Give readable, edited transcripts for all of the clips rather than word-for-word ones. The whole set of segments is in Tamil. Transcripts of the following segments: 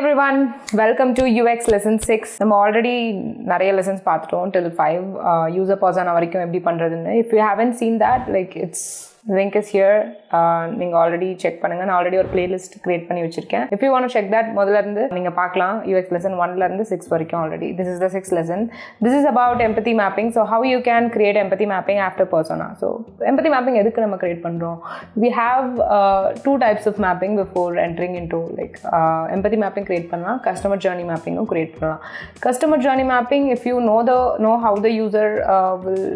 everyone, welcome to UX lesson 6. நம்ம already நிறைய lessons பார்த்துட்டோம் till 5 user persona வரைக்கும் எப்படி பண்றதுன்னு. If you haven't seen that, like it's link is here. நீங்க already check பண்ணுங்க. நான் already ஒரு playlist create பண்ணி வச்சிருக்கேன். If you want to check that முதல்ல இருந்து நீங்க பார்க்கலாம். UX lesson 1ல இருந்து 6 வரைக்கும் already. This is the 6th lesson. This is about empathy mapping. So how you can create empathy mapping after persona. So empathy mapping எதுக்கு நம்ம create பண்றோம்? We have two types of mapping before entering into like empathy mapping create பண்ணலாம். Customer journey mapping create பண்ணலாம். Customer journey mapping, if you know how the user will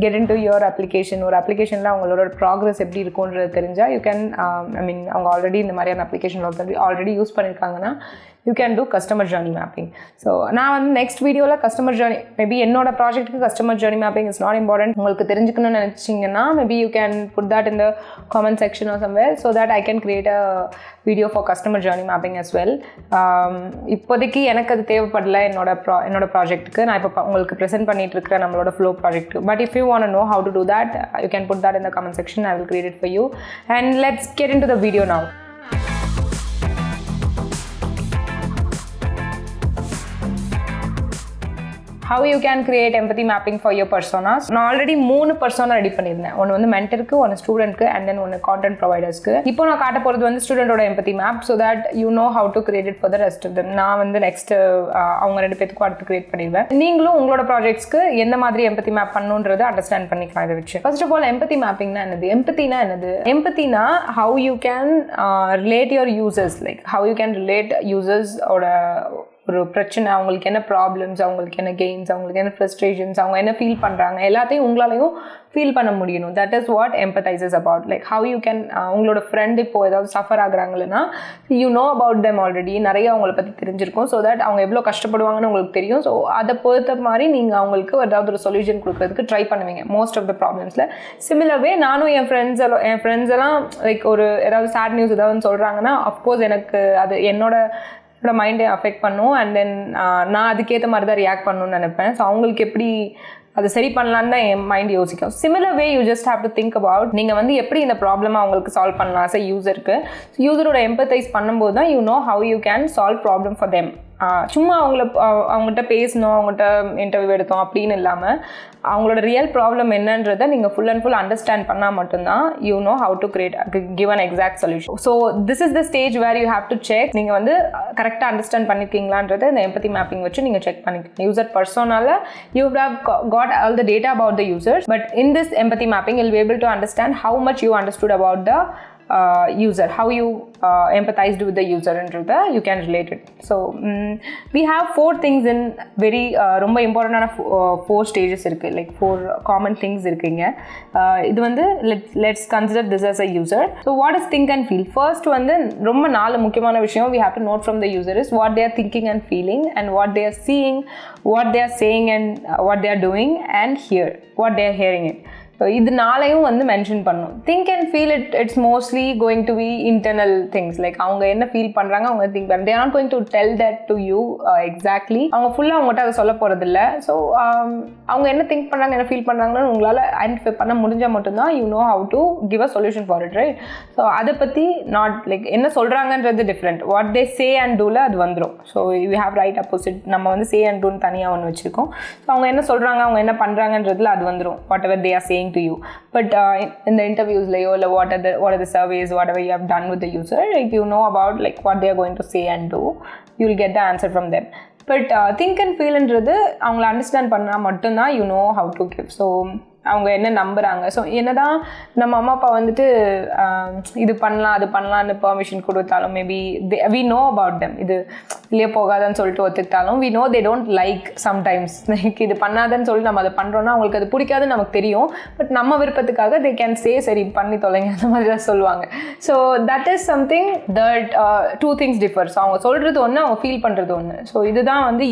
get into your application or applicationல அவங்களோட progress எப்படி இருக்கும்ன்றது தெரிஞ்சா you can அவங்க ஆல்ரெடி இந்த மாதிரியான அப்ளிகேஷன் ஆல்ரெடி யூஸ் பண்ணியிருக்காங்கன்னா you can do customer journey mapping. So நான் வந்து நெக்ஸ்ட் வீடியோவில் customer journey மேபி என்னோட ப்ராஜெக்ட்டுக்கு customer journey mapping is not important உங்களுக்கு தெரிஞ்சுக்கணும்னு நினச்சிங்கன்னா maybe you can put that in the comment section or somewhere so that I can create a video for customer journey mapping as well. இப்போதைக்கு எனக்கு அது தேவைப்படல என்னோட ப்ராஜெக்ட்டுக்கு நான் இப்போ உங்களுக்கு ப்ரெசென்ட் பண்ணிட்டு இருக்கிற நம்மளோட flow project. But if you want to know how to do that, you can put that in the comment section. I will create it for you. And let's get into the video now. How you can create empathy mapping for your personas. நான் ஆல்ரெடி 3 persona ரெடி பண்ணியிருந்தேன். ஒன்று வந்து மென்டருக்கு, ஒன்று ஸ்டூடெண்ட்க்கு, அண்ட் தென் ஒன்று கான்டென்ட் ப்ரொவைடர்ஸ்க்கு. இப்போ நான் காட்ட போகிறது வந்து ஸ்டூடெண்டோட empathy map so that you know how to create it for the rest of them. நான் வந்து நெக்ஸ்ட் அவங்க 2 பேத்துக்கும் அடுத்து கிரியேட் பண்ணிடுவேன். நீங்களும் உங்களோட ப்ராஜெக்ட்ஸ்க்கு எந்த மாதிரி empathy map பண்ணணுன்றதை அண்டர்ஸ்டாண்ட் பண்ணிக்கலாம் இதை வச்சு. ஃபர்ஸ்ட் ஆஃப் ஆல் empathy mappingனா என்னது? empathyனா என்னது? empathyனா how you can relate your users, like how you can relate users ஓட ஒரு பிரச்சனை, அவங்களுக்கு என்ன ப்ராப்ளம்ஸ், அவங்களுக்கு என்ன கெயின்ஸ், அவங்களுக்கு என்ன ஃப்ரஸ்ட்ரேஷன்ஸ், அவங்க என்ன ஃபீல் பண்ணுறாங்க எல்லாத்தையும் உங்களாலையும் ஃபீல் பண்ண முடியணும். That is what empathise is about. Like how you can உங்களோட ஃப்ரெண்ட் இப்போ ஏதாவது சஃபர் ஆகுறாங்கன்னா you know about them already, நிறைய அவங்கள பற்றி தெரிஞ்சிருக்கும். ஸோ தட் அவங்க எவ்வளோ கஷ்டப்படுவாங்கன்னு உங்களுக்கு தெரியும். ஸோ அதை பொறுத்த மாதிரி நீங்கள் அவங்களுக்கு ஏதாவது ஒரு சொல்யூஷன் கொடுக்குறதுக்கு ட்ரை பண்ணுவீங்க மோஸ்ட் ஆஃப் த ப்ராப்ளம்ஸில். சிமிலர்வே நானும் என் ஃப்ரெண்ட்ஸ் எல்லாம் லைக் ஒரு ஏதாவது சேட் நியூஸ் ஏதாவது சொல்கிறாங்கன்னா அஃப்கோர்ஸ் எனக்கு அது என்னோட மைண்டை அஃபெக்ட் பண்ணும். அண்ட் தென் நான் அதுக்கேற்ற மாதிரி தான் ரியாக்ட் பண்ணணும்னு நினைப்பேன். ஸோ அவங்களுக்கு எப்படி அதை சரி பண்ணலான்னு தான் என் மைண்ட் யோசிக்கும். Similar way you just have to think about நீங்கள் வந்து எப்படி இந்த ப்ராப்ளமாக அவங்களுக்கு சால்வ் பண்ணலாம். ஸோ யூசருக்கு யூசரோட எம்பத்தைஸ் பண்ணும்போது தான் you know how you can solve problem for them. சும்மா அவங்கள்ட்ட பேசணும், அவங்கள்ட்ட இன்டர்வியூ எடுத்தோம் அப்படின்னு இல்லாமல் அவங்களோட ரியல் ப்ராப்ளம் என்னன்றதை நீங்கள் ஃபுல் அண்ட் ஃபுல் அண்டர்ஸ்டாண்ட் பண்ணால் மட்டும்தான் you know how to give an exact solution. So this is the stage where you have to check நீங்கள் வந்து கரெக்டாக அண்டர்ஸ்டாண்ட் பண்ணிருக்கீங்களான்றதை இந்த எம்பத்தி மேப்பிங் வச்சு நீங்கள் செக் பண்ணிக்கலாம். யூசர் பர்சனால you have got all the data about the users, but in this empathy mapping you will be able to understand how much you understood about the user, how you empathized with the user and you can relate it. So we have 4 things in very ரொம்ப இம்பார்ட்டன்டான 4 stages இருக்கு, like 4 common things இருக்குங்க. இது வந்து let's consider this as a user. So what is think and feel? First வந்து ரொம்ப 4 முக்கியமான விஷயம் we have to note from the user is what they are thinking and feeling, and what they are seeing, what they are saying, and what they are doing, and hear what they are hearing it. So இது நாளையும் வந்து மென்ஷன் பண்ணணும். Think and feel it's mostly going to be internal things. Like அவங்க என்ன ஃபீல் பண்ணுறாங்க, அவங்க திங்க் பண்ணுறாங்க. They are not going to tell that to you exactly. அவங்க ஃபுல்லாக அவங்ககிட்ட அதை சொல்ல போகிறதில்ல. ஸோ அவங்க என்ன திங்க் பண்ணுறாங்க, என்ன ஃபீல் பண்ணுறாங்கன்னு உங்களால் ஐடென்டிஃபை பண்ண முடிஞ்சால் மட்டும்தான் you know how to give a solution for it, right? So அதை பற்றி நாட் லைக் என்ன சொல்கிறாங்கன்றது different. What they say and டூவில் அது வந்துடும். So you have right opposite. நம்ம வந்து சே அண்ட் டூன்னு தனியாக ஒன்று வச்சுருக்கோம். ஸோ அவங்க என்ன சொல்கிறாங்க, அவங்க என்ன பண்ணுறாங்கன்றதுல அது வந்துடும். What ever they are saying to you. But in the interviews layo, what are the surveys, whatever you have done with the user, if you know about like what they are going to say and do, you will get the answer from them. But think and feel என்றது அவங்களை அண்டர்ஸ்டாண்ட் பண்ணால் மட்டும்தான் you know how to give. So அவங்க என்ன நம்புகிறாங்க. ஸோ என்னதான் நம்ம அம்மா அப்பா வந்துட்டு இது பண்ணலாம் அது பண்ணலான்னு பெர்மிஷன் கொடுத்தாலும் maybe we know about them. இது இல்லையே போகாதன்னு சொல்லிட்டு ஒத்துக்கிட்டாலும் we know they don't like sometimes. Like இது பண்ணாதன்னு சொல்லிட்டு நம்ம அதை பண்ணுறோன்னா அவங்களுக்கு அது பிடிக்காதுன்னு நமக்கு தெரியும். பட் நம்ம விருப்பத்துக்காக தே கேன் சே சரி பண்ணி தொலைங்க அந்த மாதிரி தான் சொல்லுவாங்க. So that is something that 2 things differ. So அவங்க சொல்கிறது ஒன்று, அவங்க ஃபீல் பண்ணுறது ஒன்று. ஸோ இதுதான் வந்து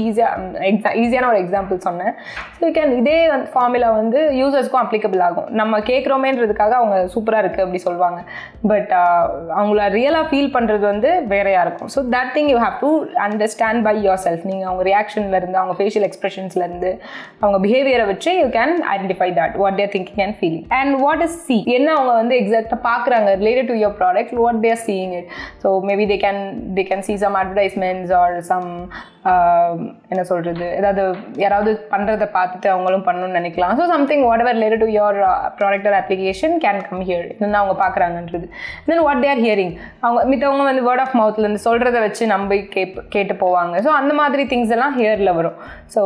ஈஸியான ஒரு எக்ஸாம்பிள் சொன்னேன். ஸோ யூ கேன் இதே ஃபார்முலா வந்து யூசர்ஸ்க்கும் அப்ளிகபிள் ஆகும். நம்ம கேட்குறோமேன்றதுக்காக அவங்க சூப்பராக இருக்குது அப்படி சொல்லுவாங்க. பட் அவங்கள ரியலாக ஃபீல் பண்ணுறது வந்து வேறையாக இருக்கும். So that thing you have to understand by yourself. நீங்கள் அவங்க ரியாக்ஷன்லேருந்து அவங்க ஃபேஷியல் எக்ஸ்பிரஷன்ஸ்லேருந்து அவங்க பிஹேவியரை வச்சு you can identify that what they're thinking and feeling. And what is see, என்ன அவங்க வந்து எக்ஸாக்டாக பார்க்குறாங்க related to your product, what they're seeing it. So maybe they can see some advertisements or some என்ன சொல்கிறது, ஏதாவது யாராவது பண்ணுறதை பார்த்துட்டு அவங்களும் பண்ணணும்னு நினைக்கலாம். So something whatever related to your product or application can come here. என்னென்ன அவங்க பார்க்குறாங்கன்றது. Then what they are hearing, அவங்க மித்தவங்க வந்து வேர்ட் ஆஃப் மவுத்லேருந்து சொல்கிறத வச்சு நம்பி கேட்டு போவாங்க. ஸோ அந்த மாதிரி திங்ஸ் எல்லாம் ஹியரில் வரும். So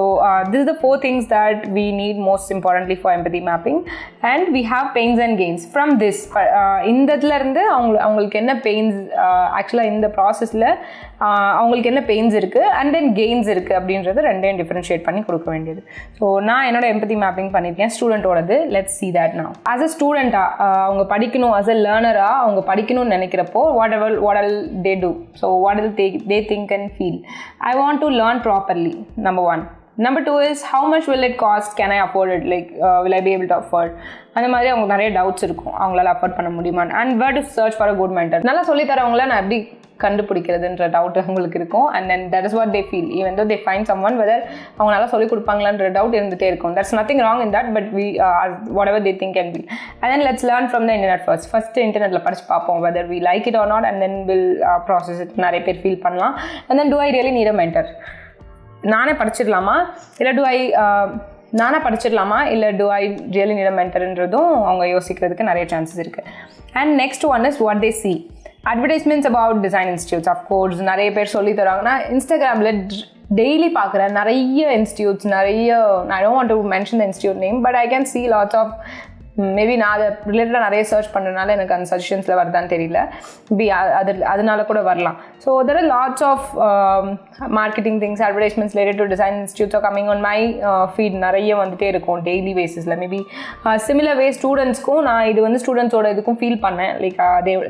this is the 4 things that we need most importantly for empathy mapping. And we have pains and gains from this. இந்த இதுலேருந்து அவங்களுக்கு என்ன பெயின்ஸ், ஆக்சுவலாக இந்த ப்ராசஸில் அவங்களுக்கு என்ன பெயின்ஸ் இருக்குது அண்ட் தென் கெயின்ஸ் இருக்குது அப்படின்றது ரெண்டையும் டிஃப்ரென்ஷியேட் பண்ணி கொடுக்க வேண்டியது. ஸோ நான் என்னோட எம்பதி மேப்பிங் பண்ணியிருக்கேன் ஸ்டூடெண்ட்டோடது. Let's see that now. as a ஸ்டூடெண்ட்டாக அவங்க படிக்கணும், as a லேர்னராக அவங்க படிக்கணும்னு நினைக்கிறப்போ what all they do, so what will they think and feel. I want to learn properly, number 1. Number 2 is how much will it cost, can I afford it, like will I be able to afford. அந்த மாதிரி அவங்க நிறைய டவுட்ஸ் இருக்கும், அவங்களால அஃபோர்ட் பண்ண முடியுமா. And where to search for a good mentor. நல்லா சொல்லித்தரவங்கள நான் எப்படி கண்டுபிடிக்கிறதுன்ற டவுட் அவங்களுக்கு இருக்கும். And then that is what they feel, even though they find someone whether அவங்க நல்லா சொல்லிக் கொடுப்பாங்களான்ற டவுட் இருந்துகிட்டே இருக்கும். That's nothing wrong in that, but we whatever they think and feel. And then let's learn from the internet first இன்டர்நெட்டில் படிச்சு பார்ப்போம் whether we like it or not, and then will process it. நிறைய பேர் ஃபீல் பண்ணலாம். And then do I really need a mentor, நானே படிச்சிடலாமா இல்லை do I really need a மென்டர்ன்றதும் அவங்க யோசிக்கிறதுக்கு நிறைய சான்சஸ் இருக்குது. And next one is what they see. Advertisements about design institutes, of course நிறைய பேர் சொல்லி தராங்கன்னா இன்ஸ்டாகிராமில் டெய்லி பார்க்குறேன் நிறைய இன்ஸ்டியூட்ஸ், நிறைய I don't want to mention the institute name, but I can see lots of, maybe நான் அதை ரிலேட்டடாக நிறைய சர்ச் பண்ணுறதுனால எனக்கு அந்த சஜஷன்ஸில் வருதான்னு தெரியல, மேபி அதனால கூட வரலாம். So there are lots of marketing things, advertisements related to design institutes are coming on my feed. நிறைய வந்துகிட்டே இருக்கும் டெய்லி பேசிஸில். மேபி சிமிலர் வே ஸ்டூடெண்ட்ஸ்க்கும் நான் இது வந்து ஸ்டூடெண்ட்ஸோட இதுக்கும் ஃபீல் பண்ணேன். Like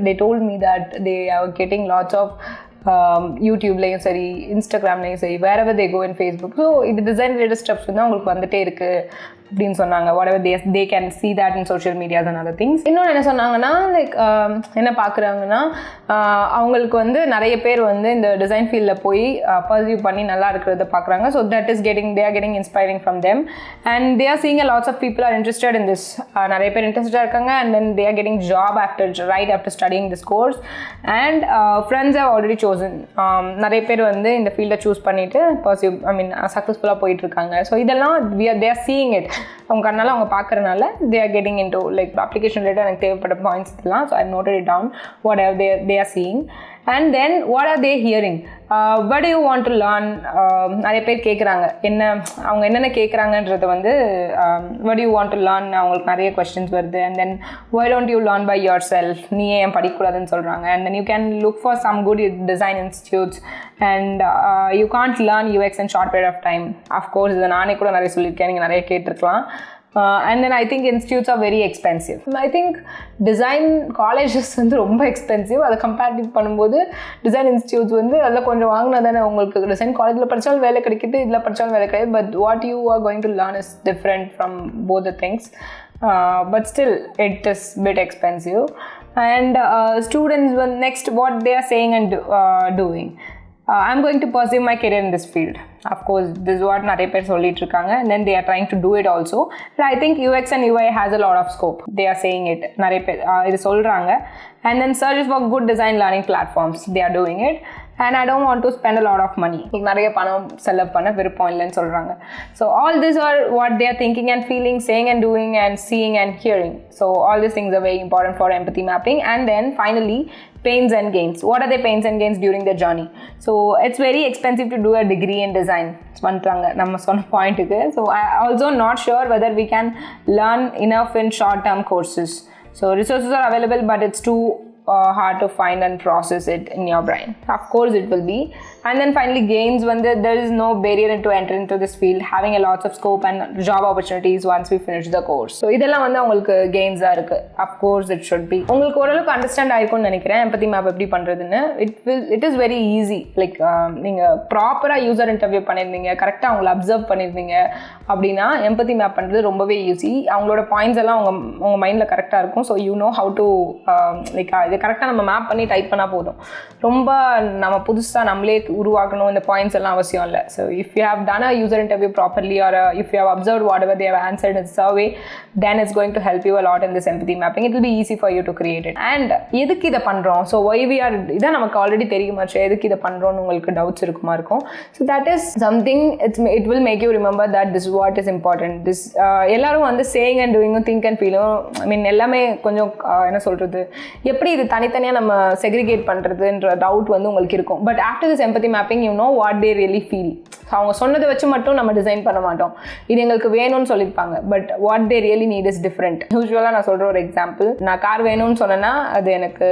they told me that they are getting lots of யூடியூப்லேயும் சரி, இன்ஸ்டாகிராம்லேயும் சரி, wherever they go in Facebook. So இது டிசைன் ரிலேட்டட் ஸ்டெப்ஸ் வந்து அவங்களுக்கு வந்துட்டே இருக்குது அப்படின்னு சொன்னாங்க. whatever they can see that in social media and other things. இன்னொன்று என்ன சொன்னாங்கன்னா, லைக் என்ன பார்க்குறாங்கன்னா, அவங்களுக்கு வந்து நிறைய பேர் வந்து இந்த டிசைன் ஃபீல்டில் போய் பர்சியூ பண்ணி நல்லா இருக்கிறத பார்க்குறாங்க. So that is they are getting inspiring from them and they are seeing a lots of people are interested in this. நிறைய பேர் இன்ட்ரெஸ்டாக இருக்காங்க and then they are getting job right after studying this course and friends have already chosen. நிறைய பேர் வந்து இந்த ஃபீல்டை சூஸ் பண்ணிவிட்டு சக்ஸஸ்ஃபுல்லாக போயிட்டுருக்காங்க. ஸோ இதெல்லாம் they are seeing it. அவங்க கண்ணால் அவங்க பார்க்குறனால they are getting into like application related எனக்கு தேவைப்பட்ட பாயிண்ட்ஸ் இதெல்லாம். So I noted it down whatever they are seeing. And then what are they hearing? What do you want to learn? நிறைய பேர் கேட்குறாங்க, அவங்க என்னென்ன கேட்குறாங்கன்றது வந்து what do you want to learn, அவங்களுக்கு நிறைய கொஸ்டின்ஸ் வருது. And then why don't you learn by yourself, நீ ஏன் படிக்கக்கூடாதுன்னு சொல்கிறாங்க. And then you can look for some good design institutes and you can't learn UX in short period of time. Of course இதை நானே கூட நிறைய சொல்லியிருக்கேன், நீங்கள் நிறைய கேட்டிருக்கலாம். And then I think institutes are very expensive. I think design colleges வந்து ரொம்ப எக்ஸ்பென்சிவ். அதை கம்பேரிட்டிவ் பண்ணும்போது டிசைன் இன்ஸ்டியூட்ஸ் வந்து அதில் கொஞ்சம் வாங்கினா தானே உங்களுக்கு டிசைன் காலேஜில் படித்தாலும் வேலை கிடைக்கிது, இதில் படித்தாலும் வேலை கிடையாது. But what you are going to learn is different from both the things. But still it is bit expensive. And students, next what they are saying and doing. I'm going to pursue my career in this field. Of course, this is what நிறைய பேர் சொல்லிட்டு இருக்காங்க. And then they are trying to do it also. But I think UX and UI has a lot of scope. They are saying it. நிறைய பேர் இது சொல்கிறாங்க. And then searches for good design learning platforms. They are doing it. And I don't want to spend a lot of money. நிறைய பணம் செலவு பண்ண விருப்பம் இல்லைன்னு சொல்கிறாங்க. So all these are what they are thinking and feeling, saying and doing and seeing and hearing. So all these things are very important for empathy mapping. And then finally, pains and gains. What are the pains and gains during the journey? So it's very expensive to do a degree in design. வந்துட்டாங்க நம்ம சொன்ன பாயிண்ட்டுக்கு. So I also not sure whether we can learn enough in short term courses. So resources are available, but it's too hard to find and process it in your brain. Of course it will be. And then finally gains, when there is no barrier to enter into this field, having a lots of scope and job opportunities once we finish the course. So இதெல்லாம் வந்து உங்களுக்கு gains ஆ இருக்கு. Of course it should be. உங்களுக்கு ஓரளவுக்கு அண்டர்ஸ்டாண்ட் ஆயிருக்கும்னு நினைக்கிறேன் empathy map எப்படி பண்றதுன்னு. It is very easy. Like நீங்க ப்ராப்பரா யூசர் இன்டர்வியூ பண்ணிருந்தீங்க, கரெக்டா அவங்களை அப்சர்வ் பண்ணிருந்தீங்க அப்படின்னா empathy map பண்றது ரொம்பவே ஈஸி. அவங்களோட பாயிண்ட்ஸ் எல்லாம் உங்க மைண்ட்ல கரெக்டா இருக்கும். So you know how to like இதை அது கரெக்டாக நம்ம மேப் பண்ணி டைப் பண்ணால் போதும். ரொம்ப நம்ம புதுசாக நம்மளே உருவாக்கணும் இந்த பாயிண்ட்ஸ் எல்லாம் அவசியம் இல்லை. So if you have done a user interview properly or if you have observe whatever they have answered in survey, then it's going to help you a lot in this empathy mapping. It will be easy for you to create it. And எதுக்கு இதை பண்ணுறோம், ஸோ why we are, இதான் நமக்கு ஆல்ரெடி தெரியுமாச்சு, எதுக்கு இதை பண்ணுறோன்னு உங்களுக்கு டவுட்ஸ் இருக்குமா இருக்கும். So that is something it will make you remember that this is what is important. This எல்லாரும் வந்து saying and doing, think and feeling, I mean எல்லாமே கொஞ்சம் என்ன சொல்கிறது, எப்படி இது தனித்தனியாக நம்ம செக்ரிகேட் பண்ணுறதுன்ற டவுட் வந்து உங்களுக்கு இருக்கும். But after this empathy mapping you know what they really feel. அவங்க சொன்னதை வச்சு மட்டும் நம்ம டிசைன் பண்ண மாட்டோம், இது எங்களுக்கு வேணும்னு சொல்லியிருப்பாங்க, but what they really need is different. யூஸ்வலாக நான் சொல்கிற ஒரு எக்ஸாம்பிள், நான் கார் வேணும்னு சொன்னேன்னா அது எனக்கு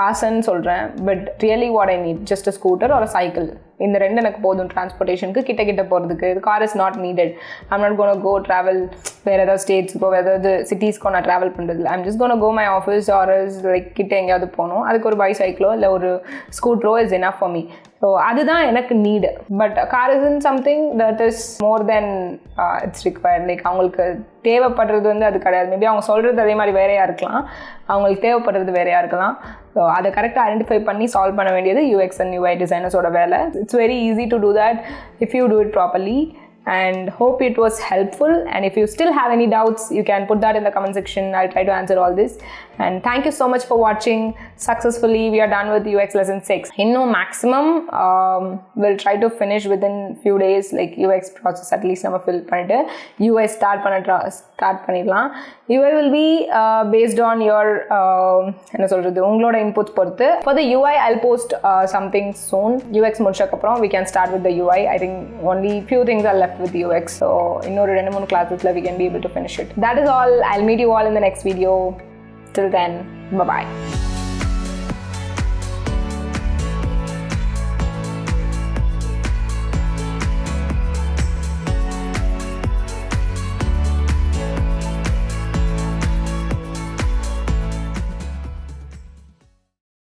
ஆசைன்னு சொல்கிறேன், but really what I need just a scooter or a cycle. இந்த ரெண்டு எனக்கு போதும் டிரான்ஸ்போர்ட்டேஷனுக்கு, கிட்ட போகிறதுக்கு. Car is not needed. I'm not gonna go travel வேறு ஏதாவது ஸ்டேட்ஸ்க்கோ வேறு ஏதாவது சிட்டிஸ்க்கோ நான் ட்ராவல் பண்ணுறது இல்லை. I'm just gonna go my office or like கிட்ட எங்கேயாவது போகணும், அதுக்கு ஒரு பைசைக்கிளோ இல்லை ஒரு ஸ்கூட்டரோ is enough for me. So அதுதான் எனக்கு need. But car is in something that is more than it's required. Like அவங்களுக்கு தேவைப்படுறது வந்து அது கிடையாது. மேபி அவங்க சொல்கிறது அதே மாதிரி வேறையாக இருக்கலாம், அவங்களுக்கு தேவைப்படுறது வேறையாக இருக்கலாம். ஸோ அதை கரெக்டாக ஐடென்டிஃபை பண்ணி சால்வ் பண்ண வேண்டியது யூஎக்ஸ் அண்ட் யூஐ டிசைனர்ஸோட வேலை. It's very easy to do that if you do it properly, and hope it was helpful. And if you still have any doubts, you can put that in the comment section. I'll try to answer all this. And thank you so much for watching. Successfully we are done with UX lesson 6. Innum maximum we'll try to finish within few days, like UX process at least நம்ம fill பண்ணிட்டு UI start பண்ணிடலாம். UI will be based on your என்ன சொல்றது, உங்களோட inputs பொறுத்து. For the UI I'll post something soon. UX முடிச்சதுக்கு அப்புறம் we can start with the UI. I think only few things are left with UX, so இன்னொரு 2-3 classes we can be able to finish it. That is all. I'll meet you all in the next video. Till then, bye bye.